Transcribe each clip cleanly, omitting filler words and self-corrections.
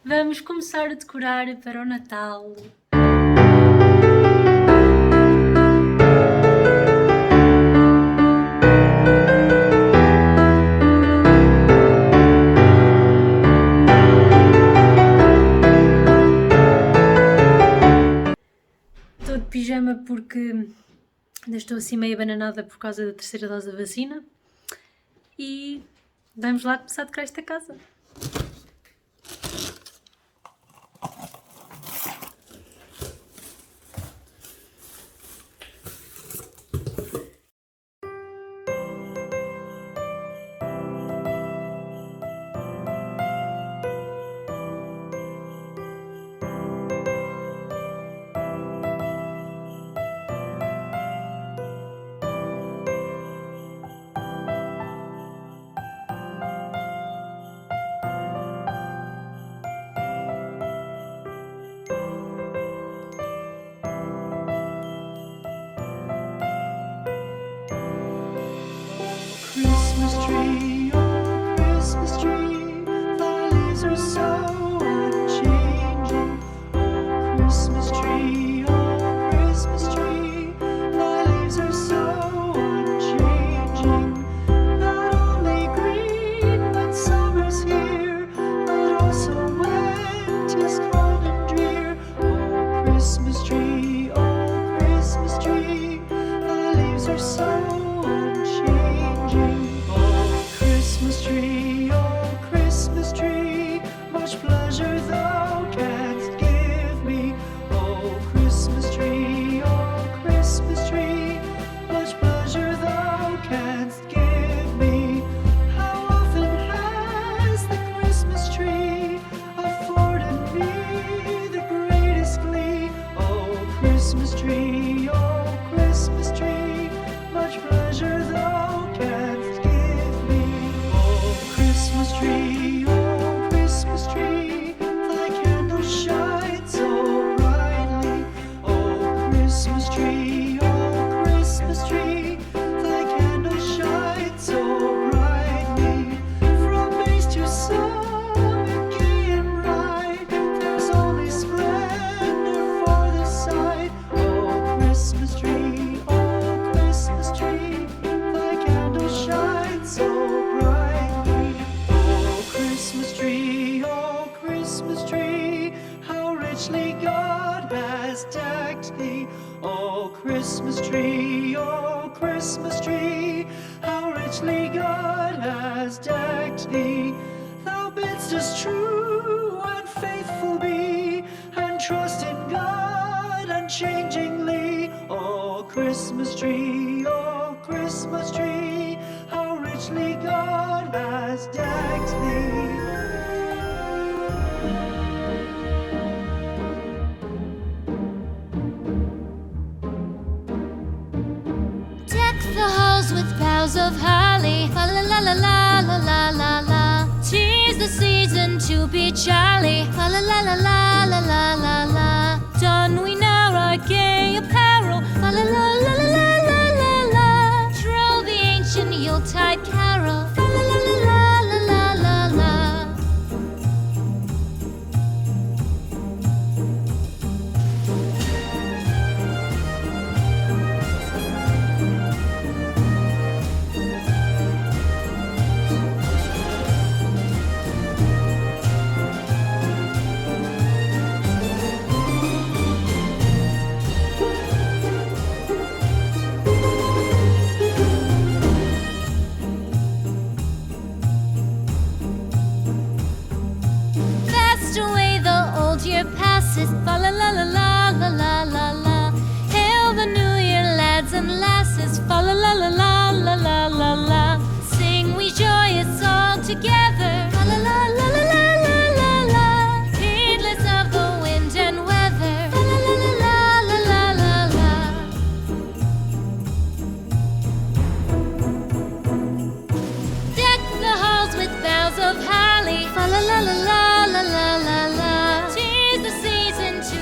Vamos começar a decorar para o Natal. Estou de pijama porque ainda estou assim meio abananada por causa da terceira dose da vacina. E vamos lá começar a decorar esta casa. Christmas tree, oh Christmas tree, thy leaves are so unchanging. Oh Christmas tree, thy leaves are so unchanging. Not only green when summer's here, but also when 'tis cold and drear. Oh Christmas tree, thy leaves are so unchanging. Oh Christmas tree, much pleasure thou canst give me. Oh Christmas tree, much pleasure thou canst give me. How often has the Christmas tree afforded me the greatest glee? Oh Christmas tree, much pleasure thou canst give me. Oh Christmas tree, thy candles shine so brightly. Oh Christmas tree, thy candles shine so brightly. From base to summit, gay and bright, there's only splendor for the sight. Oh Christmas tree, thy candles shine so brightly. Oh Christmas tree, how richly God has decked thee. Oh Christmas tree, how richly God has decked thee. Thou bidst us true and faithful be, and trust in God unchangingly. Oh Christmas tree, how richly God has decked thee. Deck the halls with boughs of holly, fa la la la la la la la la. 'Tis the season to be jolly, fa la la la la la la la la. Don we now our gay apparel, fa la la la la la la la la. Troll the ancient Yuletide carol, fa la la la la la la la la. Fast away the old year passes, fa la la la la la la la la. Hail the new year, lads and lasses, fa la la la la la la la la. Sing we joyous all together, fa la la la la la la la la. Heedless of the wind and weather, fa la la la la la la la la. Deck the halls with boughs of holly, fa la la la la la la la la. 'Tis the season to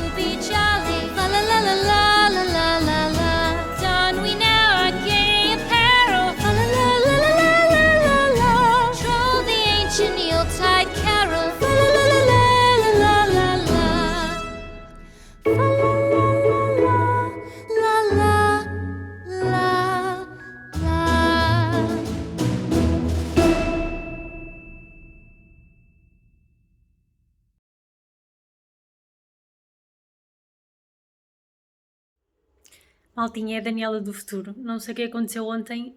Maltinha, é a Daniela do futuro. Não sei o que aconteceu ontem.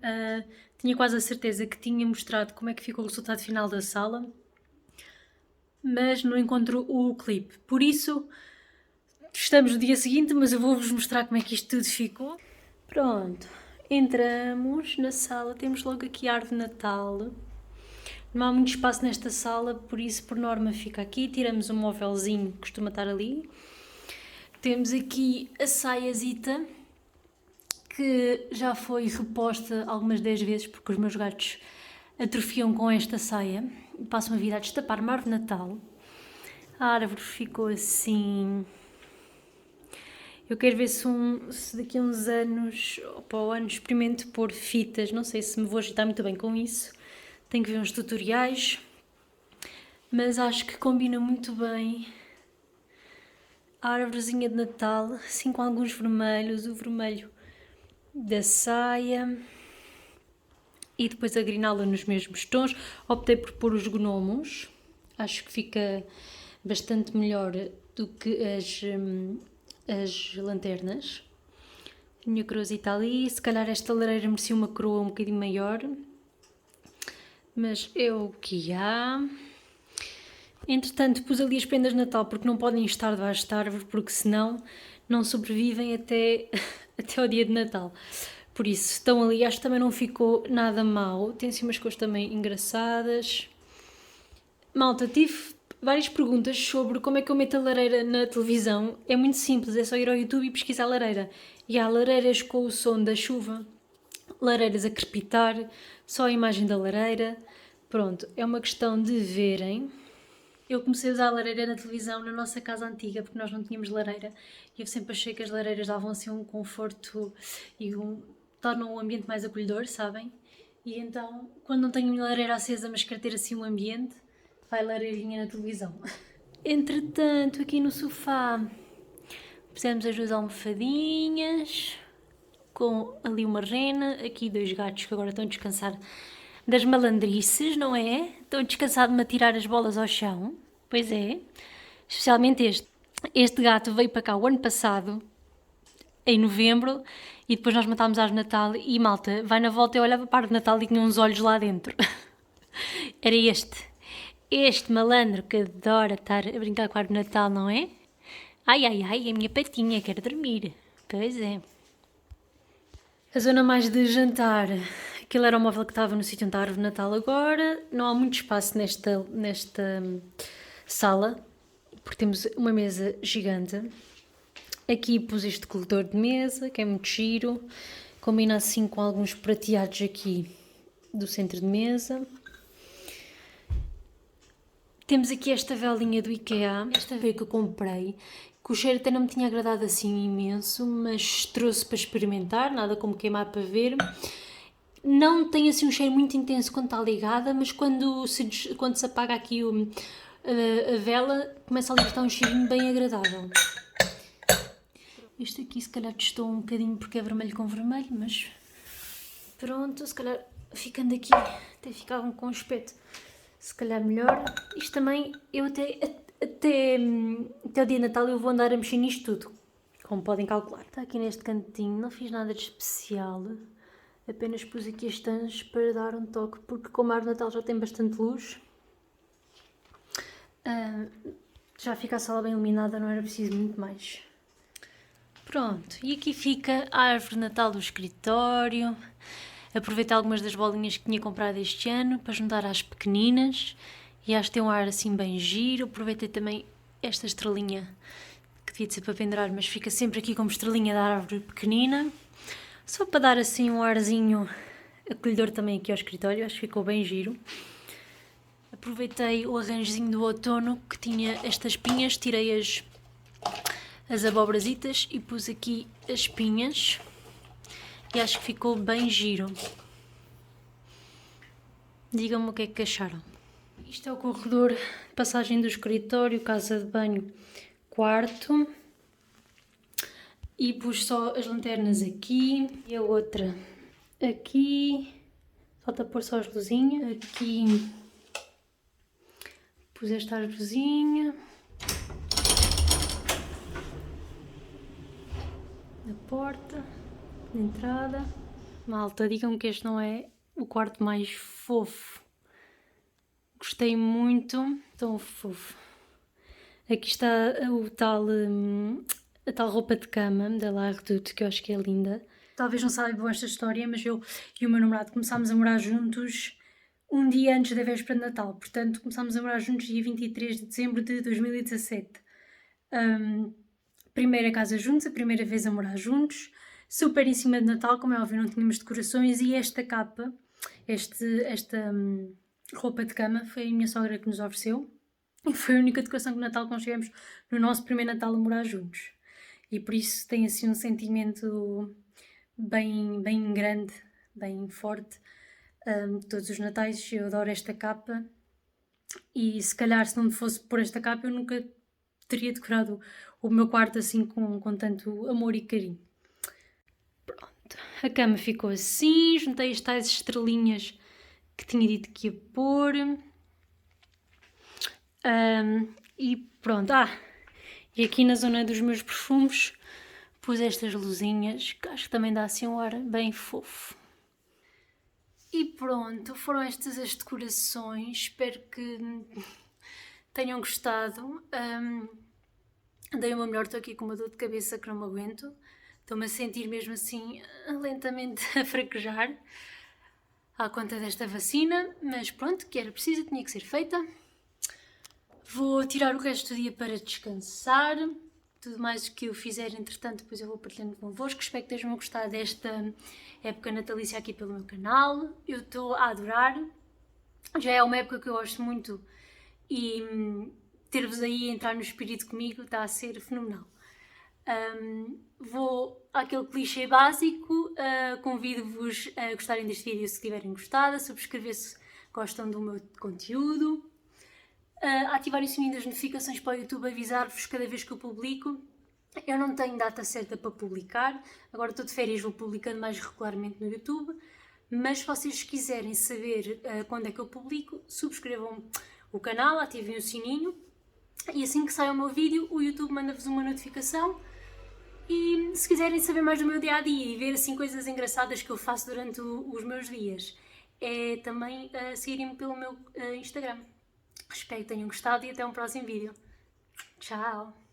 Tinha quase a certeza que tinha mostrado como é que ficou o resultado final da sala, mas não encontro o clipe. Por isso, estamos no dia seguinte, mas eu vou-vos mostrar como é que isto tudo ficou. Pronto, entramos na sala, temos logo aqui a árvore de Natal. Não há muito espaço nesta sala, por isso, por norma, fica aqui. Tiramos um móvelzinho que costuma estar ali. Temos aqui a saiazita, que já foi reposta algumas 10 vezes, porque os meus gatos atrofiam com esta saia e passam a vida a destapar uma árvore de Natal. A árvore ficou assim. Eu quero ver se daqui a uns anos, ou para o ano, experimento pôr fitas. Não sei se me vou ajeitar muito bem com isso. Tenho que ver uns tutoriais. Mas acho que combina muito bem a árvorezinha de Natal, assim com alguns vermelhos, o vermelho da saia e depois a griná-la nos mesmos tons. Optei por pôr os gnomos, acho que fica bastante melhor do que as lanternas. A minha coroazita está ali, se calhar esta lareira merecia uma coroa um bocadinho maior, mas é o que há. Entretanto, pus ali as prendas de Natal porque não podem estar debaixo da árvore, porque senão não sobrevivem até ao dia de Natal. Por isso, estão ali, acho que também não ficou nada mal. Tem assim umas cores também engraçadas. Malta, tive várias perguntas sobre como é que eu meto a lareira na televisão. É muito simples, é só ir ao YouTube e pesquisar a lareira. E há lareiras com o som da chuva, lareiras a crepitar, só a imagem da lareira. Pronto, é uma questão de verem. Eu comecei a usar a lareira na televisão na nossa casa antiga, porque nós não tínhamos lareira, e eu sempre achei que as lareiras davam assim um conforto e tornam o ambiente mais acolhedor, sabem? E então, quando não tenho a minha lareira acesa, mas quero ter assim um ambiente, vai a lareirinha na televisão. Entretanto, aqui no sofá, pusemos as duas almofadinhas, com ali uma rena, aqui 2 gatos que agora estão a descansar das malandrices, não é? Estão a descansar de me atirar as bolas ao chão. Pois é. Especialmente este. Este gato veio para cá o ano passado, em novembro, e depois nós matámos a árvore de Natal e, malta, vai na volta, eu olhava para a árvore de Natal e tinha uns olhos lá dentro. Era este malandro que adora estar a brincar com a árvore de Natal, não é? Ai, ai, ai, a minha patinha, quero dormir. Pois é. A zona mais de jantar, aquele era o móvel que estava no sítio onde está a árvore de Natal agora. Não há muito espaço nesta sala, porque temos uma mesa gigante. Aqui pus este coledor de mesa, que é muito giro. Combina assim com alguns prateados aqui do centro de mesa. Temos aqui esta velinha do IKEA, esta veio que eu comprei, que o cheiro até não me tinha agradado assim imenso, mas trouxe para experimentar, nada como queimar para ver. Não tem assim um cheiro muito intenso quando está ligada, mas quando se apaga aqui a vela, começa a libertar um cheirinho bem agradável. Este aqui se calhar testou um bocadinho porque é vermelho com vermelho, mas pronto, se calhar ficando aqui até ficavam com aspecto se calhar melhor. Isto também, eu até o dia de Natal eu vou andar a mexer nisto tudo, como podem calcular. Está aqui neste cantinho, não fiz nada de especial, apenas pus aqui as tanjas para dar um toque, porque como a árvore de Natal já tem bastante luz, já fica a sala bem iluminada, não era preciso muito mais. Pronto, e aqui fica a árvore de Natal do escritório. Aproveitei algumas das bolinhas que tinha comprado este ano para juntar às pequeninas e acho que tem um ar assim bem giro. Aproveitei também esta estrelinha que devia de ser para pendurar, mas fica sempre aqui como estrelinha da árvore pequenina, só para dar assim um arzinho acolhedor também aqui ao escritório. Acho que ficou bem giro. Aproveitei o arranjozinho do outono que tinha estas pinhas, tirei as abobrasitas e pus aqui as pinhas. E acho que ficou bem giro. Digam-me o que é que acharam. Isto é o corredor de passagem do escritório, casa de banho, quarto. E pus só as lanternas aqui e a outra aqui. Falta pôr só as luzinhas. Aqui pus esta arvorezinha. Na porta. de entrada. Malta, digam que este não é o quarto mais fofo. Gostei muito, tão fofo. Aqui está a tal roupa de cama da La Redoute, que eu acho que é linda. Talvez não saibam esta história, mas eu e o meu namorado começámos a morar juntos um dia antes da véspera de Natal. Portanto, começámos a morar juntos dia 23 de dezembro de 2017. Primeira casa juntos, a primeira vez a morar juntos. Super em cima de Natal, como é óbvio, não tínhamos decorações. E esta capa, esta roupa de cama, foi a minha sogra que nos ofereceu. E foi a única decoração de Natal que nós tivemos no nosso primeiro Natal a morar juntos. E por isso tem assim um sentimento bem grande, bem forte. Todos os natais eu adoro esta capa. E se calhar se não fosse por esta capa eu nunca teria decorado o meu quarto assim com tanto amor e carinho. Pronto, a cama ficou assim, juntei as tais estrelinhas que tinha dito que ia pôr. E pronto, e aqui na zona dos meus perfumes pus estas luzinhas, que acho que também dá assim um ar bem fofo. E pronto, foram estas as decorações, espero que tenham gostado. Dei o meu melhor, estou aqui com uma dor de cabeça que não me aguento. Estou-me a sentir mesmo assim lentamente a fraquejar à conta desta vacina, mas pronto, que era preciso, tinha que ser feita. Vou tirar o resto do dia para descansar. Tudo mais o que eu fizer, entretanto, depois eu vou partilhando convosco. Espero que estejam a gostar desta época natalícia aqui pelo meu canal. Eu estou a adorar. Já é uma época que eu gosto muito e ter-vos aí a entrar no espírito comigo está a ser fenomenal. Vou àquele clichê básico. Convido-vos a gostarem deste vídeo se tiverem gostado, a subscrever se gostam do meu conteúdo. Ativarem o sininho das notificações para o YouTube avisar-vos cada vez que eu publico. Eu não tenho data certa para publicar, agora estou de férias, vou publicando mais regularmente no YouTube, mas se vocês quiserem saber quando é que eu publico, subscrevam o canal, ativem o sininho e assim que sai o meu vídeo o YouTube manda-vos uma notificação. E se quiserem saber mais do meu dia-a-dia e ver assim coisas engraçadas que eu faço durante os meus dias, é também seguirem-me pelo meu Instagram. Espero que tenham gostado e até um próximo vídeo. Tchau!